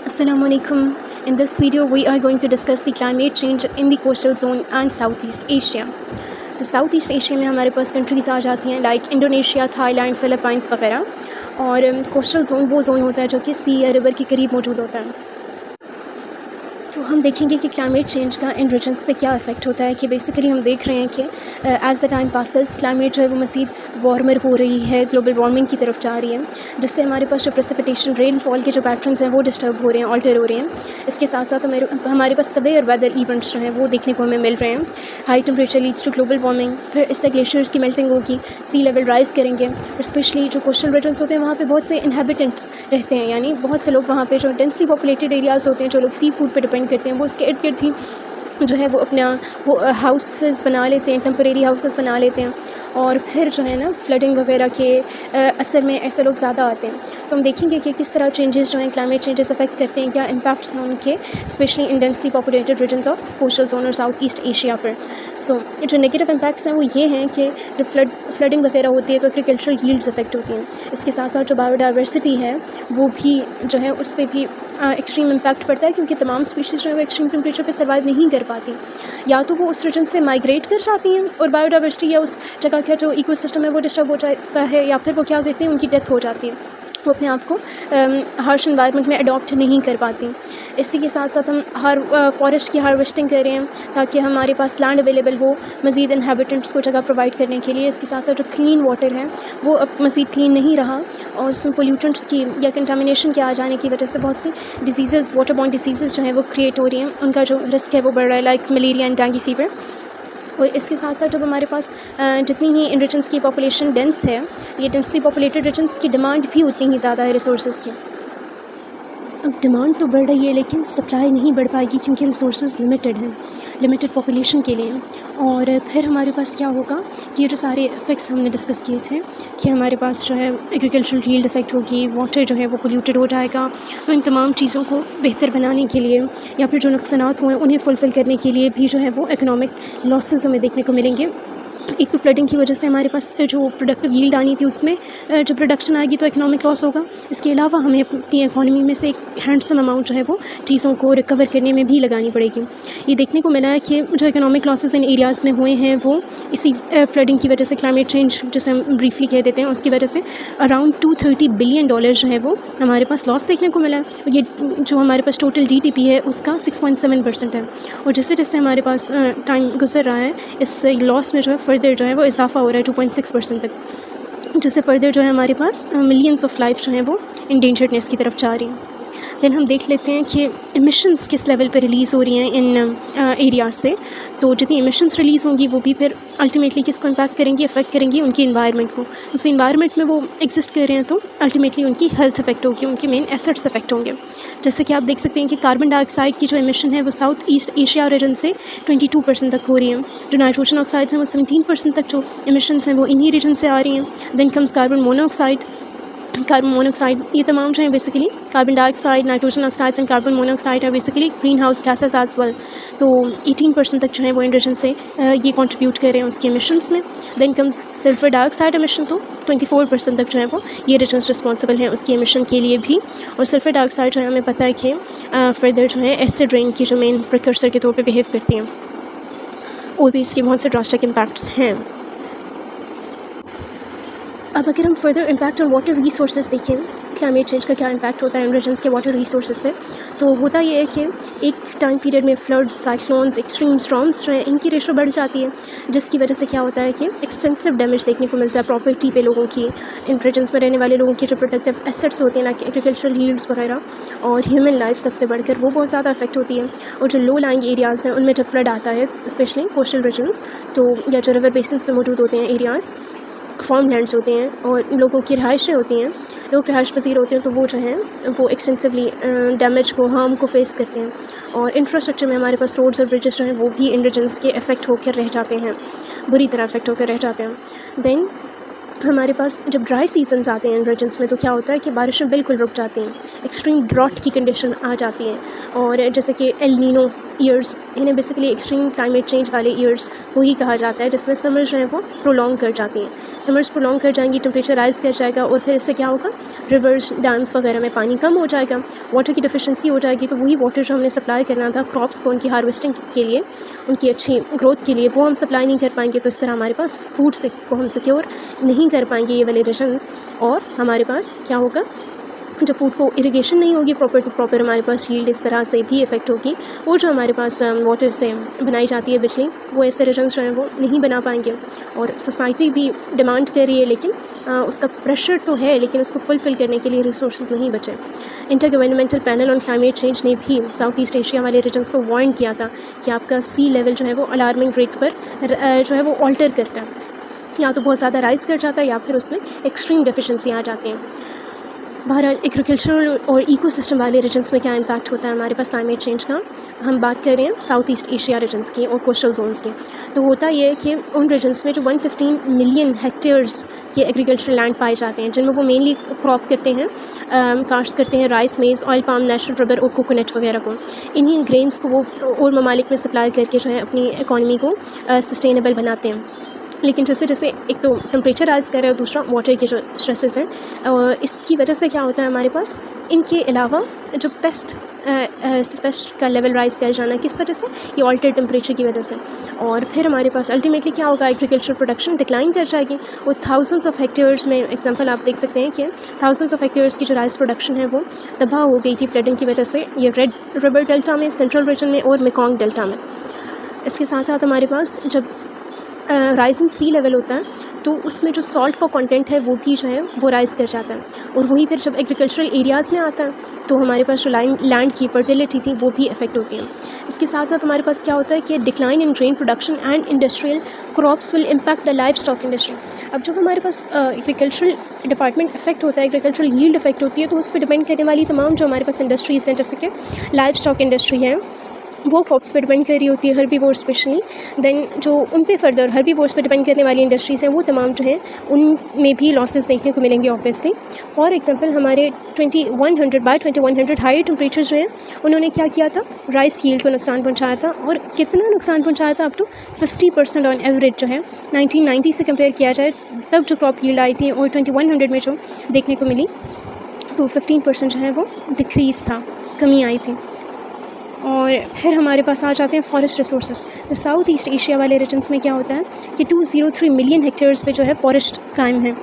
Assalamualaikum. In this video, we are going to discuss the climate change in the coastal zone and Southeast Asia. तो south East Asia में हमारे पास countries आ जाती हैं like Indonesia, Thailand, फ़िलिपाइंस वगैरह। और coastal zone वो zone होता है जो कि सी या रिवर के करीब मौजूद होता है। तो हम देखेंगे कि क्लाइमेट चेंज का इन रीजन्स पे क्या इफ़ेक्ट होता है। कि बेसिकली हम देख रहे हैं कि as the time passes climate जो है वो मज़ीद वार्मर हो रही है, ग्लोबल वार्मिंग की तरफ जा रही है, जिससे हमारे पास जो प्रेसिपिटेशन रेनफॉल के जो पैटर्न्स हैं वो डिस्टर्ब हो रहे हैं, ऑल्टर हो रहे हैं। इसके साथ साथ हमारे पास सवेयर वेदर इवेंट्स जो हैं वो देखने को हमें मिल रहे हैं। High temperature leads to global warming, फिर इससे ग्लेशियर्स की मेल्टिंग होगी, सी लेवल राइज़ करेंगे। स्पेशली जो कोस्टल रीजन्स होते हैं वहाँ पे बहुत से इन्हेबिटेंट्स रहते हैं, यानी बहुत से लोग वहाँ पे जो डेंसली पॉपुलेटेड एरियाज़ होते हैं, जो लोग सी फूड पर डिपेंड करते हैं, वो इसके इर्द गिर्द ही जो है वो अपना वो हाउसेस बना लेते हैं, टेम्परेरी हाउसेस बना लेते हैं। और फिर जो है ना फ्लडिंग वगैरह के असर में ऐसे लोग ज़्यादा आते हैं। तो हम देखेंगे कि किस तरह चेंजेस जो हैं क्लाइमेट चेंजेस अफेक्ट करते हैं, क्या इम्पैक्ट्स हैं उनके, specially in densely populated regions of coastal zone और साउथ ईस्ट एशिया पर। सो जो नेगेटिव इम्पैक्ट्स हैं वो ये हैं कि जब फ्लडिंग वगैरह होती है तो एग्रीकल्चरल यील्ड्स अफेक्ट होती हैं। इसके साथ साथ जो बायोडाइवर्सिटी है वो भी जो है उस पर भी एक्सट्रीम इम्पैक्ट पड़ता है, क्योंकि तमाम स्पीशीज़ जो है वो एक्सट्रीम टेम्परेचर पे सर्वाइव नहीं कर पाती। या तो वो उस रीजन से माइग्रेट कर जाती हैं और बायोडाइवर्सिटी या उस जगह का जो इकोसिस्टम है वो डिस्टर्ब हो जाता है, या फिर वो क्या करते हैं, उनकी डेथ हो जाती है, वो अपने आप को हार्श एनवायरनमेंट में अडॉप्ट नहीं कर पाती। इसी के साथ साथ हम फॉरेस्ट की हार्वेस्टिंग कर रहे हैं ताकि हमारे पास लैंड अवेलेबल हो मज़ीद इन्हेबिटेंट्स को जगह प्रोवाइड करने के लिए। इसके साथ साथ जो क्लीन वाटर है वो अब मज़ीद क्लीन नहीं रहा, और उसमें पोल्यूटेंट्स की या कंटामिनेशन के आ जाने की वजह से बहुत सी डिजीज़, वाटर बॉर्न डिजीज़ जो हैं वो क्रिएट हो रही हैं, उनका जो रिस्क है वो बढ़ रहा है, like malaria and dengue fever. और इसके साथ साथ जब हमारे पास जितनी ही इन रीजन्स की पॉपुलेशन डेंस है, ये डेंसली पॉपुलेटेड रीजन्स की डिमांड भी उतनी ही ज़्यादा है रिसोर्सेज़ की। अब डिमांड तो बढ़ रही है लेकिन सप्लाई नहीं बढ़ पाएगी, क्योंकि रिसोर्सेज लिमिटेड हैं, लिमिटेड पॉपुलेशन के लिए। और फिर हमारे पास क्या होगा कि ये जो सारे इफ़ेक्ट्स हमने डिस्कस किए थे कि हमारे पास जो है एग्रीकल्चरल यील्ड इफ़ेक्ट होगी, वाटर जो है वो पोल्यूटेड हो जाएगा। तो इन तमाम चीज़ों को बेहतर बनाने के लिए या फिर जो नुकसानात हुए उन्हें फुलफ़िल करने के लिए भी जो है वो इकोनॉमिक लॉसेस हमें देखने को मिलेंगे। एक तो फ्लडिंग की वजह से हमारे पास जो प्रोडक्टिव यील्ड आनी थी उसमें जो प्रोडक्शन आएगी तो इकोनॉमिक लॉस होगा। इसके अलावा हमें अपनी इकॉनमी में से एक हैंडसम अमाउंट जो है वो चीज़ों को रिकवर करने में भी लगानी पड़ेगी। ये देखने को मिला है कि जो इकोनॉमिक लॉसेस इन एरियाज़ में हुए हैं वो इसी फ्लडिंग की वजह से, क्लाइमेट चेंज जिसे हम ब्रीफली कह देते हैं, उसकी वजह से अराउंड $230 बिलियन जो है वो हमारे पास लॉस देखने को मिला है। और ये जो हमारे पास टोटल GDP है उसका 6.7% है। और जैसे जैसे हमारे पास टाइम गुजर रहा है, इस लॉस में जो है फर्दर जो है वो इजाफा हो रहा है 2.6% तक, जिससे फर्दर जो है हमारे पास मिलियंस ऑफ लाइफ जो हैं वो इंडेंजर्डनेस की तरफ जा रही हैं। देन हम देख लेते हैं कि एमिशंस किस लेवल पे रिलीज़ हो रही हैं इन एरियाज़ से। तो जितनी एमिशंस रिलीज़ होंगी वो भी फिर अल्टीमेटली किसको इम्पैक्ट करेंगी, अफेक्ट करेंगी उनकी इन्वायरमेंट को। उस इन्वायरमेंट में वो एग्जिस्ट कर रहे हैं तो अल्टीमेटली उनकी हेल्थ अफेक्ट होगी, उनके मेन एसेट्स अफेक्ट होंगे। जैसे कि आप देख सकते हैं कि कार्बन डाइऑक्साइड की जो एमिशन है वो साउथ ईस्ट एशिया रीजन से 22% तक हो रही हैं। जो नाइट्रोजन ऑक्साइड्स हैं वो 17% तक जो एमिशंस हैं वो इन्हीं रीजन से आ रही हैं। देन कम्स कार्बन मोनोऑक्साइड, ये तमाम जो हैं basically carbon dioxide, nitrogen oxides and carbon monoxide है basically greenhouse gases as well. तो 18% तक जो है वो इन रीजन से ये कंट्रीब्यूट कर रहे हैं उसके एमिशंस में। Then comes sulphur dioxide emission, तो 24% तक जो है वो ये रीजन्स रिस्पॉन्सिबल हैं उसकी एमिशन के लिए भी। और सल्फर डाइऑक्साइड जो है हमें पता है कि फर्दर जो है एसिड रेन की जो मेन प्रिकर्सर के तौर पर बिहेव करती हैं, और भी इसके बहुत से ड्रास्टिक इम्पैक्ट्स हैं। अब अगर हम further impact on water resources देखें, क्लाइमेट चेंज का क्या इम्पैक्ट होता है इन रीजन्स के वाटर रिसोर्सेज पे, तो होता ये है कि एक टाइम पीरियड में फ्लड्स, साइक्लोन्स, एक्सट्रीम स्टॉर्म्स जो हैं इनकी रेशो बढ़ जाती है, जिसकी वजह से क्या होता है कि एक्सटेंसिव डैमेज देखने को मिलता है प्रॉपर्टी पे, लोगों की, इन रीजन्स में रहने वाले लोगों की जो प्रोडक्टिव एसेट्स होते हैं लाइक एग्रीकल्चरल यील्ड्स वगैरह, और ह्यूमन लाइफ सबसे बढ़कर वो बहुत ज़्यादा अफेक्ट होती है। और जो लो लाइंग एरियाज़ हैं उनमें जब फ्लड आता है, स्पेशली कोस्टल रीजन्स, तो या जो रिवर बेसिन्स में मौजूद होते हैं एरियाज़, फार्म लैंड्स होते हैं और लोगों की रहाइशें होती हैं, लोग रहाइश पसीर होते हैं, तो वो जो हैं वो एक्सटेंसिवली डैमेज को, हार्म को फेस करते हैं। और इंफ्रास्ट्रक्चर में हमारे पास रोड्स और ब्रिजेस जो हैं वो भी इन रीजन्स के अफेक्ट होकर रह जाते हैं, बुरी तरह अफेक्ट होकर रह जाते हैं। देन हमारे पास जब ड्राई सीजन्स आते हैं इन रीजन्स में तो क्या होता है कि बारिशें बिल्कुल रुक जाती हैं, एक्सट्रीम ड्रॉट की कंडीशन आ जाती है। और जैसे कि एल नीनो ईयर्स, इन्हें बेसिकली एक्सट्रीम क्लाइमेट चेंज वाले ईयर्स वही कहा जाता है, जिसमें समर्स जो हैं वो प्रोलॉन्ग कर जाती हैं। समर्स प्रोलॉन्ग कर जाएंगी, टेम्परेचर राइज़ कर जाएगा और फिर इससे क्या होगा, रिवर्स डैम्स वगैरह में पानी कम हो जाएगा, वाटर की डिफिशेंसी हो जाएगी। तो वही वाटर जो हमने सप्लाई करना था क्रॉप्स को उनकी हार्वेस्टिंग के लिए, उनकी अच्छी ग्रोथ के लिए, वो हम सप्लाई नहीं कर पाएंगे। तो इस तरह हमारे पास फूड से को हम सिक्योर नहीं कर पाएंगे ये वाले रीजन्स। और हमारे पास क्या होगा, जब फूड को इरिगेशन नहीं होगी प्रॉपर हमारे पास यील्ड इस तरह से भी इफ़ेक्ट होगी। और जो हमारे पास वाटर से बनाई जाती है बिजली, वो ऐसे रीजन्स जो हैं वो नहीं बना पाएंगे। और सोसाइटी भी डिमांड कर रही है, लेकिन उसका प्रेशर तो है, लेकिन उसको फुलफ़िल करने के लिए रिसोर्सेज नहीं बचे। Intergovernmental panel on climate change ने भी साउथ ईस्ट एशिया वाले रीजन्स को वार्न किया था कि आपका सी लेवल जो है वो अलार्मिंग रेट पर जो है वो ऑल्टर करता है, या तो बहुत ज़्यादा राइज़ कर जाता है या फिर उसमें एक्सट्रीम डेफिशिएंसी आ जाती है। बहरहाल एग्रीकल्चरल और इकोसिस्टम वाले रीजन्स में क्या इम्पैक्ट होता है हमारे पास क्लाइमेट चेंज का, हम बात कर रहे हैं साउथ ईस्ट एशिया रीजन्स की और कोस्टल जोन्स की। तो होता ये है कि उन रीजन्स में जो 115 मिलियन हेक्टेयर्स के एग्रीकल्चरल लैंड पाए जाते हैं, जिनमें वो मेनली क्रॉप करते हैं, काश्त करते हैं राइस, मेज़, ऑयल पाम, नेचुरल रबर और कोकोनट वगैरह को। इन्हीं ग्रेन्स को वो और ममालिक में सप्लाई करके जो है अपनी इकॉनमी को सस्टेनेबल बनाते हैं। लेकिन जैसे जैसे एक तो टेम्परेचर राइज़ कर रहा है और दूसरा वाटर के जो स्ट्रेसेस हैं, इसकी वजह से क्या होता है हमारे पास, इनके अलावा जो पेस्ट का लेवल राइज़ कर जाना, किस वजह से, ये ऑल्टर टेम्परेचर की वजह से। और फिर हमारे पास अल्टीमेटली क्या होगा, एग्रीकल्चर प्रोडक्शन डिक्लाइन कर जाएगी और थाउजेंड्स ऑफ हेक्टेयर्स में, एग्जांपल आप देख सकते हैं कि थाउजेंड्स ऑफ हेक्टेयर्स की जो राइस प्रोडक्शन है वो तबाह हो गई थी फ्लडिंग की वजह से, ये रेड रिवर डेल्टा में, सेंट्रल रीजन में और मेकॉन्ग डेल्टा में। इसके साथ साथ हमारे पास जब राइजिंग सी लेवल होता है तो उसमें जो सॉल्ट का कंटेंट है वो भी जो है वो राइज़ कर जाता है। और वहीं फिर जब एग्रीकल्चरल एरियाज़ में आता है तो हमारे पास जो लैंड की फर्टिलिटी थी वो भी इफेक्ट होती है। इसके साथ साथ हमारे पास क्या होता है कि decline in grain production and industrial crops will impact the life stock industry. अब जब हमारे पास एग्रीकल्चरल डिपार्टमेंट इफेक्ट होता है, एग्रीकल्चरल यील्ड इफेक्ट होती है, तो उस पर डिपेंड करने वाली तमाम जो हमारे पास इंडस्ट्रीज़ हैं, जैसे कि लाइफ स्टॉक इंडस्ट्री है, वो क्रॉप्स पे डिपेंड कर रही होती है, हर्बीवोर्स स्पेशली। देन जो उन पे फर्दर हर्बीवोर्स पे डिपेंड करने वाली इंडस्ट्रीज़ हैं, वो तमाम जो हैं उनमें भी लॉसेस देखने को मिलेंगे ऑब्वियसली। फॉर एग्जांपल हमारे 2100 हाई टेम्परेचर जो हैं उन्होंने क्या किया था, राइस यील्ड को नुकसान पहुँचाया था। और कितना नुकसान पहुँचाया था, अप टू 50% ऑन एवरेज जो है 1990 से कंपेयर किया जाए तब जो क्रॉप यील्ड आई थी और 2100 में जो देखने को मिली तो 15% जो है वो डिक्रीज़ था, कमी आई थी। और फिर हमारे पास आ जाते हैं फॉरेस्ट रिसोर्सेज। तो साउथ ईस्ट एशिया वाले रीजन्स में क्या होता है कि 203 मिलियन हेक्टेयर्स पे जो है फॉरेस्ट कायम है,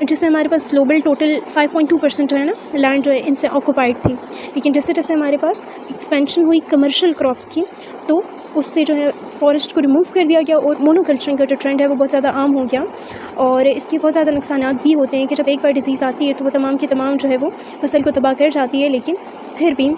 जिससे हमारे पास ग्लोबल टोटल 5.2% जो है ना लैंड जो है इनसे ऑक्यूपाइड थी। लेकिन जैसे जैसे हमारे पास एक्सपेंशन हुई कमर्शियल क्रॉप्स की तो उससे जो है फॉरेस्ट को रिमूव कर दिया गया और मोनोकल्चरिंग का जो ट्रेंड है वो बहुत ज़्यादा आम हो गया। और इसके बहुत ज़्यादा नुकसान भी होते हैं कि जब एक बार डिजीज़ आती है तो वो तमाम की तमाम जो है वो फसल को तबाह कर जाती है। लेकिन फिर भी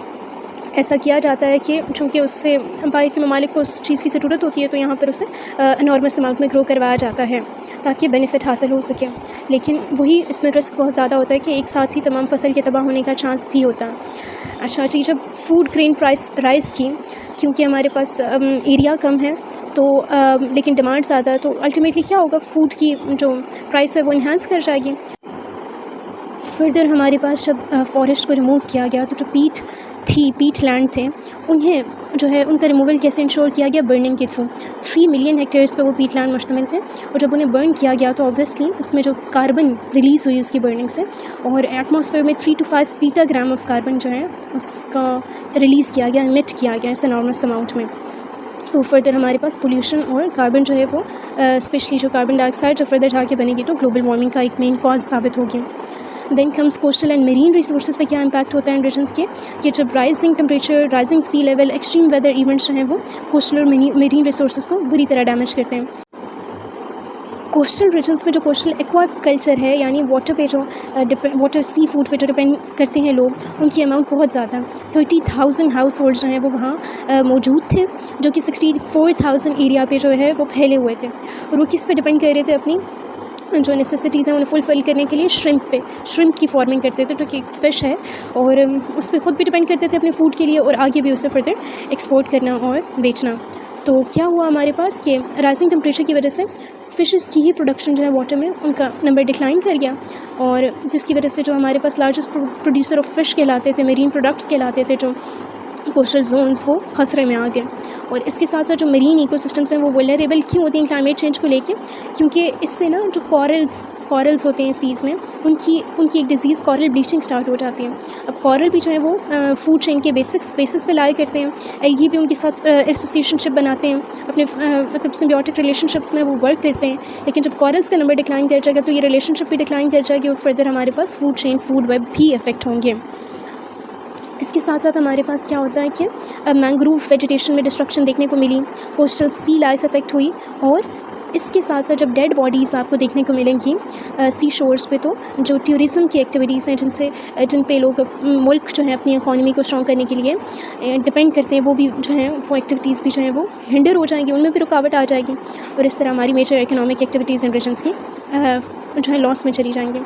ऐसा किया जाता है कि चूँकि उससे बाहर के ममालिक को उस चीज़ की ज़रूरत होती है तो यहाँ पर उसे एनॉर्मस अमाउंट में ग्रो करवाया जाता है ताकि बेनिफिट हासिल हो सके। लेकिन वही इसमें रिस्क बहुत ज़्यादा होता है कि एक साथ ही तमाम फसल के तबाह होने का चांस भी होता है। अच्छा जी, जब फूड ग्रेन प्राइस राइज़ की, क्योंकि हमारे पास एरिया कम है तो लेकिन डिमांड ज़्यादा है, तो अल्टीमेटली क्या होगा, फूड की जो प्राइस है वो इन्हांस कर जाएगी। फर्दर हमारे पास जब फॉरेस्ट को रिमूव किया गया तो जो पीट लैंड थे उन्हें जो है उनका रिमूवल कैसे इंश्योर किया गया, बर्निंग के थ्रू। 3 मिलियन हेक्टेयर्स पे वो पीट लैंड मुश्तमिल थे और जब उन्हें बर्न किया गया तो ऑब्वियसली उसमें जो कार्बन रिलीज़ हुई उसकी बर्निंग से और एटमॉस्फेयर में 3 to 5 पीटाग्राम ऑफ कार्बन जो है उसका रिलीज़ किया गया, इमिट किया गया इस एनॉर्मस अमाउंट में। तो फर्दर हमारे पास पोल्यूशन और कार्बन जो है वो स्पेशली जो कार्बन डाइऑक्साइड जब फर्दर जाके बनेगी तो ग्लोबल वार्मिंग का एक मेन कॉज साबित होगी। Then comes coastal and marine resources पे क्या इम्पैक्ट होता है इन रीजन्स के, कि जब rising temperature, rising sea level, extreme weather events जो हैं वो कोस्टल और मेरीन रिसोर्सेज को बुरी तरह डैमेज करते हैं। कोस्टल रीजन्स में जो कोस्टल एक्वा कल्चर है, यानी वाटर पे जो वाटर सी फूड पे जो डिपेंड करते हैं लोग, उनकी अमाउंट बहुत ज़्यादा है। 30,000 हाउस होल्ड जो हैं वो वहाँ मौजूद थे, जो कि 64,000 एरिया पे जो है वो फैले हुए थे। और वो किस पे डिपेंड कर रहे थे, अपनी जो नेसेसिटीज़ हैं उन्हें फुलफ़िल करने के लिए श्रिम्प की फार्मिंग करते थे, जो कि एक फ़िश है, और उस पर ख़ुद भी डिपेंड करते थे अपने फूड के लिए और आगे भी उसे फर्दर एक्सपोर्ट करना और बेचना। तो क्या हुआ हमारे पास कि राइजिंग टेम्परेचर की वजह से फ़िशेस की ही प्रोडक्शन जो है वाटर में उनका नंबर डिक्लाइन कर गया, और जिसकी वजह से जो हमारे पास लार्जेस्ट प्रोड्यूसर ऑफ फ़िश कहलाते थे, मेरीन प्रोडक्ट्स कहलाते थे, जो कोस्टल जोन्स, वो खतरे में आ गए। और इसके साथ साथ जो मरीन इकोसिस्टम्स हैं वो वल्नरेबल क्यों होती हैं क्लाइमेट चेंज को लेके, क्योंकि इससे ना जो कॉरल्स होते हैं सीज़ में, उनकी एक डिज़ीज़ कॉरल ब्लीचिंग स्टार्ट हो जाती है। अब कॉरल भी जो है वो फूड चेन के बेसिस पे लाया करते हैं, एल्गी भी उनके साथ एसोसिएशनशिप बनाते हैं, अपने मतलब सिम्बियोटिक रिलेशनशिप्स में वो वर्क करते हैं। लेकिन जब कॉरल्स का नंबर डिक्लाइन कर जाएगा तो ये रिलेशनशिप भी डिक्लाइन कर जाएगी और फर्दर हमारे पास फूड चेन, फूड वेब भी अफेक्ट होंगे। इसके साथ साथ हमारे पास क्या होता है कि मैंग्रोव वेजिटेशन में डिस्ट्रक्शन देखने को मिली, कोस्टल सी लाइफ इफ़ेक्ट हुई, और इसके साथ साथ जब डेड बॉडीज़ आपको देखने को मिलेंगी सी शोर्स पे, तो जो टूरिज़म की एक्टिविटीज़ हैं जिन पे लोग मुल्क जो है अपनी इकॉनमी को स्ट्रॉन्ग करने के लिए डिपेंड करते हैं, वो भी जो है वो एक्टिविटीज़ भी जो है वो हिंडर हो जाएंगी, उनमें भी रुकावट आ जाएगी, और इस तरह हमारी मेजर इकोनॉमिक एक्टिविटीज़ इन रीजन्स की जो है लॉस में चली जाएंगी।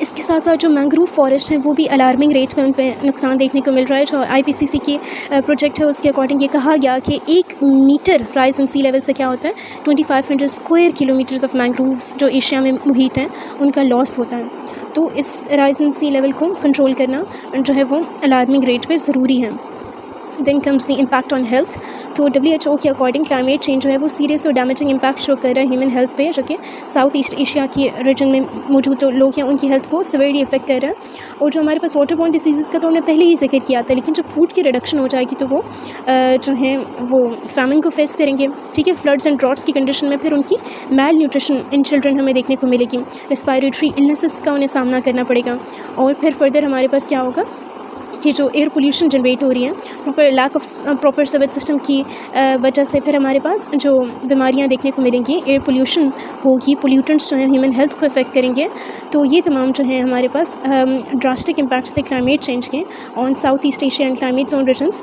इसके साथ साथ जो मैंग्रोव फॉरेस्ट हैं वो भी अलार्मिंग रेट में उन पर नुकसान देखने को मिल रहा है। जो IPCC की प्रोजेक्ट है उसके अकॉर्डिंग ये कहा गया कि 1 metre rise in sea level से क्या होता है, 2500 स्क्वायर किलोमीटर्स ऑफ मैंग्रोव्स जो एशिया में मुहित हैं उनका लॉस होता है। तो इस राइज इन सी लेवल को कंट्रोल करना जो है वो अलार्मिंग रेट पे ज़रूरी है। Then comes the impact on health. तो WHO के अकॉर्डिंग क्लाइमेट चेंज जो है वो सीरियस और डैमेजिंग इम्पैक्ट शो कर रहा है ह्यूमन हेल्थ पे, जो कि साउथ ईस्ट एशिया के रीजन में मौजूद लोग हैं उनकी हेल्थ को सिवियरली इफेक्ट कर रहा है। और जो हमारे पास वाटर बॉर्न डिसीज़ का तो हमने पहले ही जिक्र किया था, लेकिन जब फूड की रिडक्शन हो जाएगी तो वो जो है वो फैमिन को फेस करेंगे, ठीक है। फ्लड्स एंड ड्रॉट्स की कंडीशन में फिर उनकी मैल न्यूट्रिशन इन चिल्ड्रन हमें देखने को मिलेगी, रिस्पायरेटरी इलनेसेस का उन्हें सामना करना पड़ेगा, और फिर फर्दर हमारे पास क्या होगा कि जो एयर पोल्यूशन जनरेट हो रही है proper lack of proper sewage system की वजह से, फिर हमारे पास जो बीमारियां देखने को मिलेंगी, एयर पोल्यूशन होगी, पोल्यूटेंट्स जो हैं ह्यूमन हेल्थ को इफेक्ट करेंगे। तो ये तमाम जो है हमारे पास ड्रास्टिक इम्पैक्ट्स थे क्लाइमेट चेंज के on South East Asia and climate zone regions.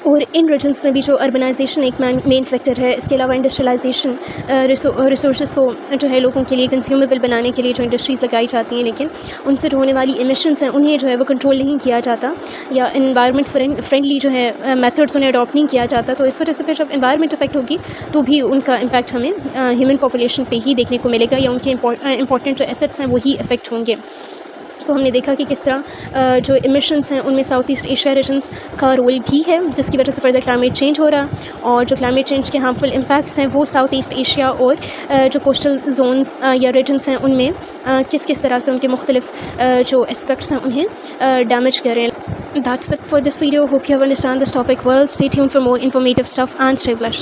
और इन रीजन्स में भी जो अर्बनाइजेशन एक मेन फैक्टर है, इसके अलावा इंडस्ट्रियलाइजेशन, रिसोर्सेज को जो है लोगों के लिए कंज्यूमेबल बनाने के लिए जो इंडस्ट्रीज़ लगाई जाती हैं, लेकिन उनसे जो होने वाली एमिशंस हैं उन्हें जो है वो कंट्रोल नहीं किया जाता, या इन्वायरमेंट फ्रेंडली जो है मेथड्स उन्हें अडॉप्ट नहीं किया जाता। तो इस वजह से फिर जब इन्वायरमेंट अफेक्ट होगी तो भी उनका इम्पैक्ट हमें ह्यूमन पॉपुलेशन पे ही देखने को मिलेगा, या उनके इंपॉर्टेंट जो एसेट्स हैं वही इफेक्ट होंगे। तो हमने देखा कि किस तरह जो एमिशंस हैं उनमें साउथ ईस्ट एशिया रीजन्स का रोल भी है, जिसकी वजह से फर्दर क्लाइमेट चेंज हो रहा है, और जो क्लाइमेट चेंज के हार्मफुल इम्पैक्ट्स हैं वो साउथ ईस्ट एशिया और जो कोस्टल जोन्स या रीजन्स हैं उनमें किस तरह से उनके मुख्तलिफ जो एस्पेक्ट्स हैं उन्हें डैमेज कर रहे हैं। That's it for this video. Hope you have understand this topic well. Stay tuned for more informative stuff and stay blessed.